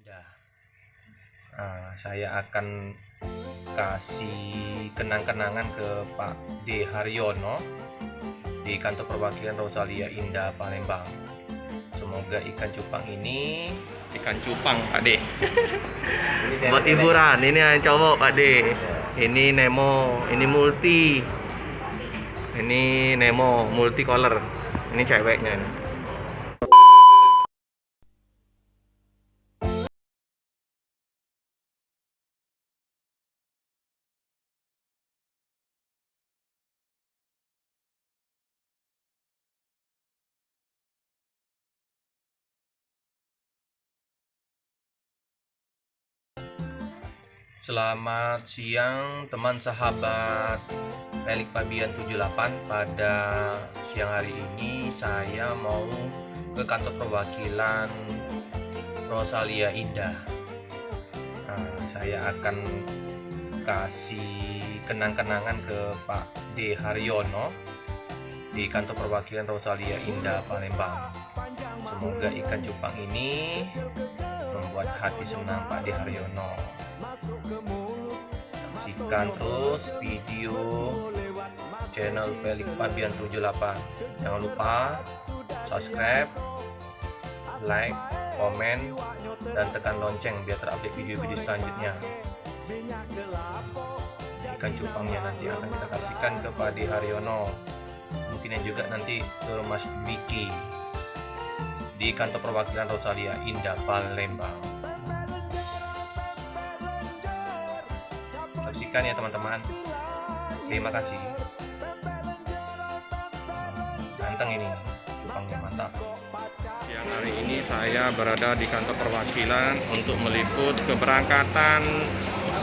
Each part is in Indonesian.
Indah. Saya akan kasih kenang-kenangan ke Pak D. Haryono di kantor perwakilan Rosalia Indah Palembang. Semoga ikan cupang ini Ikan cupang Pak D. Buat hiburan. Ini yang cowok Pak D. Ini Nemo, ini multi. Ini Nemo multicolor. Ini ceweknya ini. Selamat siang teman sahabat Pelik Pabian 78. Pada siang hari ini saya mau ke kantor perwakilan Rosalia Indah. Saya akan kasih kenang-kenangan ke Pak D. Haryono di kantor perwakilan Rosalia Indah Palembang. Semoga ikan cupang ini membuat hati senang Pak D. Haryono. Saksikan terus video channel Pelik Pabian 78. Jangan lupa subscribe, like, komen, dan tekan lonceng biar terupdate video-video selanjutnya. Ikan cupangnya nanti akan kita kasihkan ke Pak D. Haryono. Mungkin juga nanti ke Mas Wiki di kantor perwakilan Rosalia Indah Palembang. Saksikan ya teman-teman. Terima kasih. Ganteng ini cupangnya, mantap. Siang hari ini saya berada di kantor perwakilan untuk meliput keberangkatan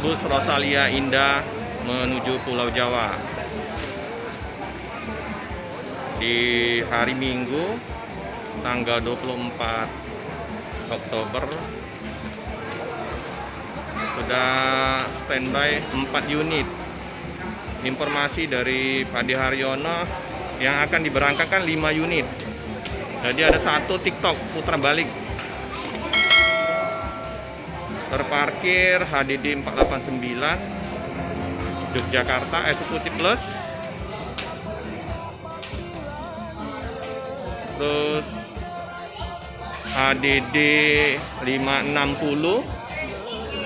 bus Rosalia Indah menuju Pulau Jawa di hari Minggu tanggal 24 Oktober. Sudah standby 4 unit. Informasi dari Pak D. Haryono yang akan diberangkatkan 5 unit. Jadi ada satu TikTok putar balik. Terparkir HDD 489 Yogyakarta Eksekutif Plus. Terus HDD 560.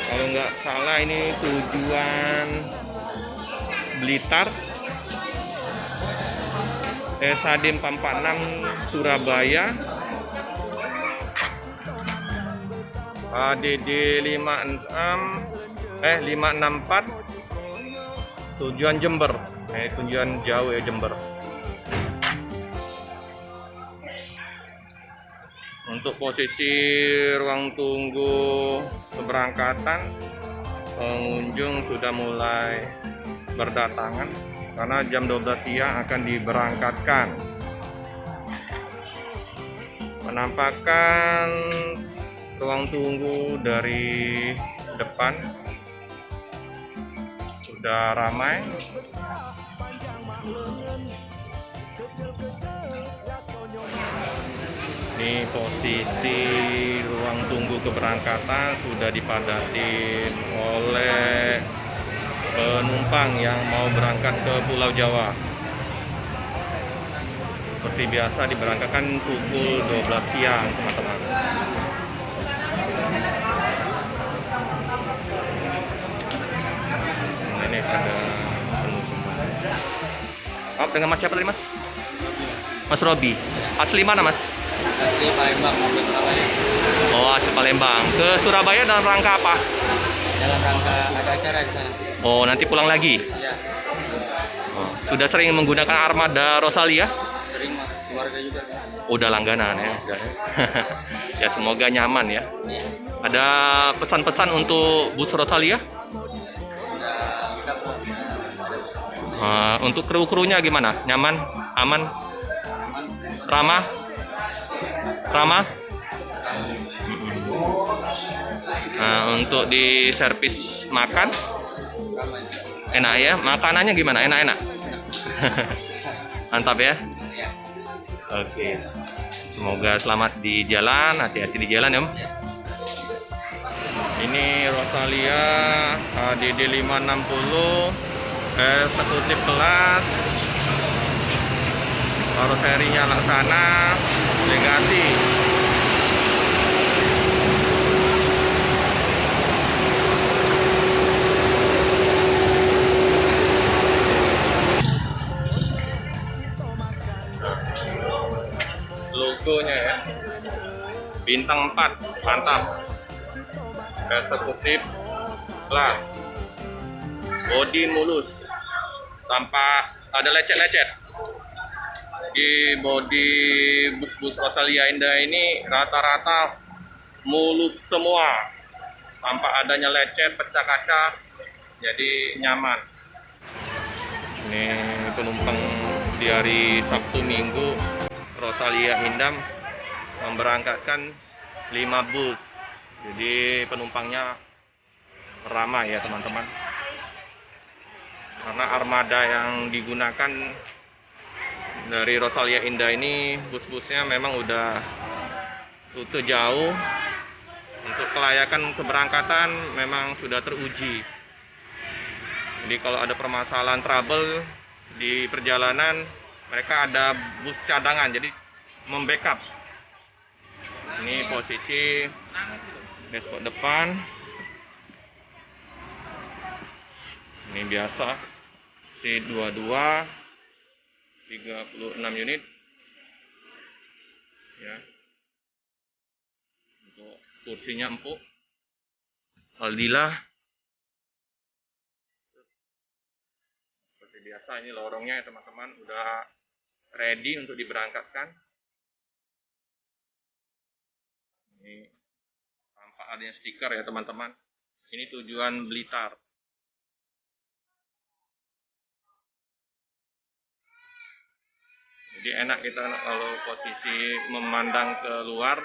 Kalau nggak salah ini tujuan Blitar. SHD 446 Surabaya. HDD 564 tujuan Jember. Tujuan jauh ya, Jember. Untuk posisi ruang tunggu keberangkatan, pengunjung sudah mulai berdatangan karena jam 12 siang akan diberangkatkan. Penampakan ruang tunggu dari depan sudah ramai. Ini posisi ruang tunggu keberangkatan sudah dipadatin oleh penumpang yang mau berangkat ke Pulau Jawa. Seperti biasa diberangkatkan pukul 12 siang, teman-teman. Nah, ini ada penuh semua. Maaf, dengan Mas siapa tadi, Mas? Mas Robi. Asli mana, Mas? Asli Palembang, maupun Surabaya. Oh, asli Palembang. Ke Surabaya dalam rangka apa? Dalam rangka ada acara di sana. Oh, nanti pulang lagi? Iya. Oh, sudah sering menggunakan armada Rosalia? Sering mas, keluarga juga. Udah langganan ya. Ya, semoga nyaman ya. Iya. Ada pesan-pesan untuk bus Rosalia? Udah kita kok. Untuk kru-krunya gimana? Nyaman? Aman? Ramah? Ramah? Untuk di servis makan enak ya? Makanannya gimana? Enak-enak? Mantap ya? Iya. Oke. Semoga selamat di jalan, hati-hati di jalan ya, Om. Ini Rosalia ADD 560 eksekutif kelas, karoserinya Laksana Legasi. Logonya ya, bintang 4, mantap. Eksekutif kelas, bodi mulus tanpa ada lecet-lecet. Di bodi bus-bus Rosalia Indah ini rata-rata mulus semua tanpa adanya lecet, pecah kaca, jadi nyaman. Ini penumpang di hari Sabtu Minggu Rosalia Indah memberangkatkan 5 bus. Jadi penumpangnya ramai ya teman-teman. Karena armada yang digunakan dari Rosalia Indah ini, bus-busnya memang udah rute jauh. Untuk kelayakan keberangkatan memang sudah teruji. Jadi kalau ada permasalahan trouble di perjalanan, mereka ada bus cadangan, jadi membackup. Ini posisi dashboard depan. Ini biasa C22 36 unit ya. Untuk kursinya empuk. Aldila. Seperti biasa ini lorongnya ya teman-teman, udah ready untuk diberangkatkan. Ini tampak adanya stiker ya teman-teman. Ini tujuan Blitar. Jadi enak kita kalau posisi memandang keluar,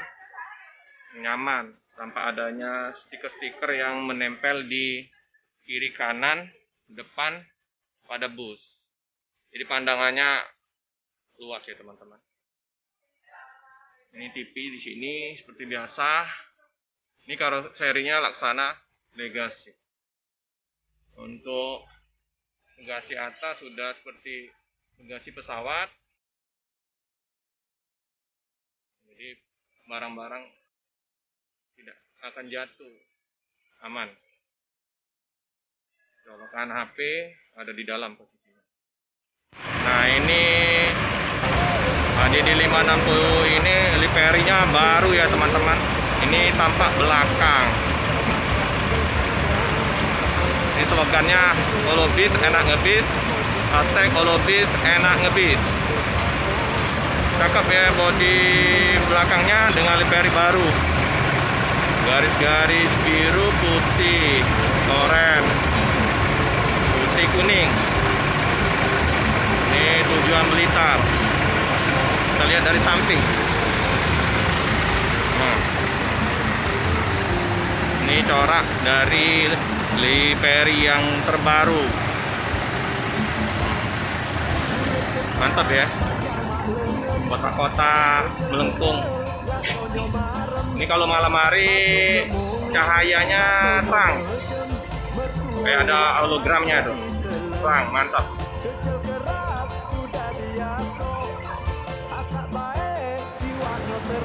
nyaman tanpa adanya stiker-stiker yang menempel di kiri kanan depan pada bus. Jadi pandangannya luas ya teman-teman. Ini TV di sini seperti biasa. Ini karoserinya Laksana Legasi. Untuk bagasi atas sudah seperti bagasi pesawat. Jadi barang-barang tidak akan jatuh, aman. Colokan HP ada di dalam posisinya. Nah ini ADD 560 ini liverinya baru ya teman-teman. Ini tampak belakang. Ini slogannya Holobis enak ngebis, hashtag Holobis enak ngebis. Cakep ya bodi belakangnya dengan livery baru. Garis-garis biru, putih, oranye, putih kuning. Ini tujuan Blitar. Kita lihat dari samping. Nah. Ini corak dari livery yang terbaru. Mantap ya. Kota-kota melengkung. Ini kalau malam hari cahayanya terang, kayak ada hologramnya tuh, terang, mantap.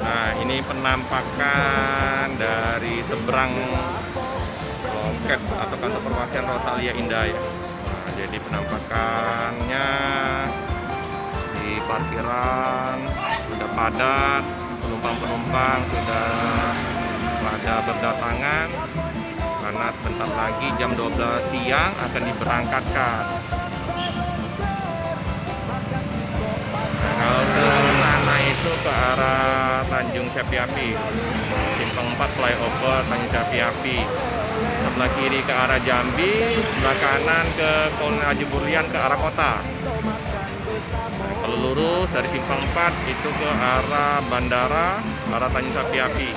Nah ini penampakan dari seberang loket atau kantor perwakilan Rosalia Indah ya. Nah, jadi penampakannya di parkiran sudah padat, penumpang-penumpang sudah pada berdatangan karena sebentar lagi jam 12 siang akan diberangkatkan. Nah, kalau ke sana itu ke arah Tanjung Sepiapi, Simpang 4 flyover Tanjung Sepiapi. Sebelah kiri ke arah Jambi, sebelah kanan ke Kolonel Haji Burlian ke arah kota. Kalau lurus dari Simpang 4 itu ke arah bandara, arah Tanjung Sepiapi.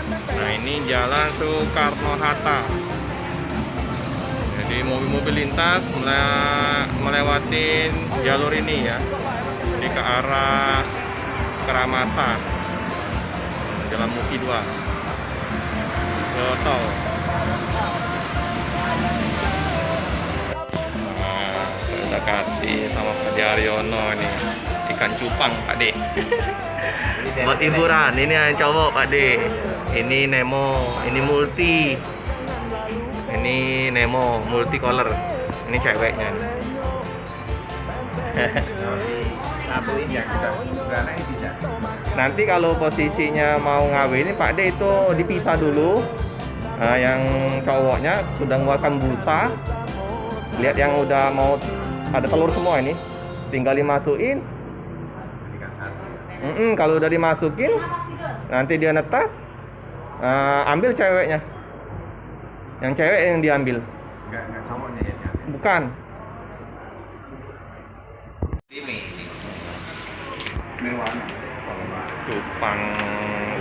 Nah ini jalan Soekarno-Hatta. Jadi mobil-mobil lintas melewati jalur ini ya. Jadi ke arah Keramasan, Jalan Musi 2 ke tol. kita kasih sama Pak De Haryono ini ikan cupang Pak De. Buat hiburan, ini yang cowok Pak De. Ini Nemo, ini multi. Ini Nemo multicolor. Ini ceweknya. Satuin yang kita beranak bisa. Nanti kalau posisinya mau ngawin Pak De itu dipisah dulu. Nah, yang cowoknya sudah mengeluarkan busa. Lihat yang udah mau ada telur semua ini. Tinggal dimasukin. Kalau udah dimasukin, nanti dia netas. Ambil ceweknya. Yang cewek yang diambil. Enggak cowoknya ya. Bukan. Cupang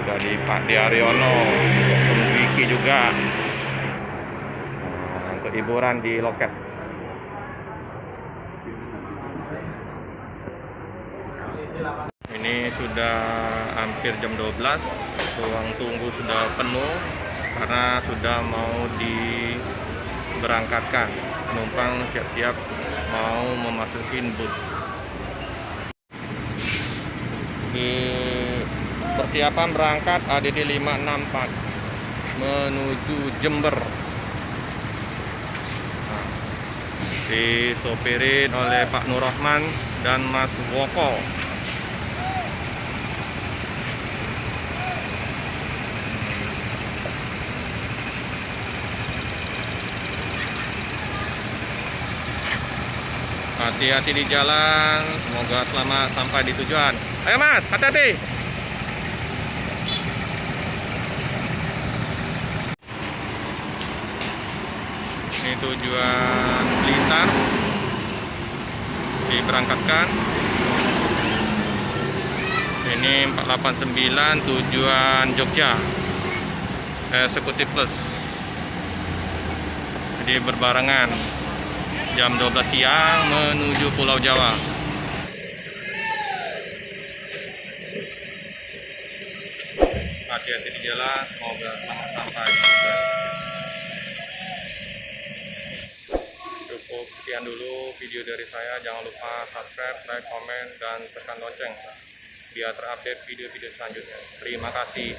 udah di Pak De Haryono, Wiki juga. Untuk hiburan di loket. Ini sudah hampir jam 12, ruang tunggu sudah penuh karena sudah mau diberangkatkan. Penumpang siap-siap mau memasukin bus. Di persiapan berangkat ADD 564 menuju Jember. Nah, disopirin oleh Pak Nurrahman dan Mas Woko. Hati-hati di jalan, semoga selamat sampai di tujuan. Ayo Mas, hati-hati. Ini tujuan Blitar, diberangkatkan. Ini 489 tujuan Jogja, eksekutif plus. Jadi berbarengan. Jam 12 siang menuju Pulau Jawa. Hati-hati di jalan, semoga selamat sampai juga. Cukup sekian dulu video dari saya. Jangan lupa subscribe, like, komen, dan tekan lonceng biar terupdate video-video selanjutnya. Terima kasih.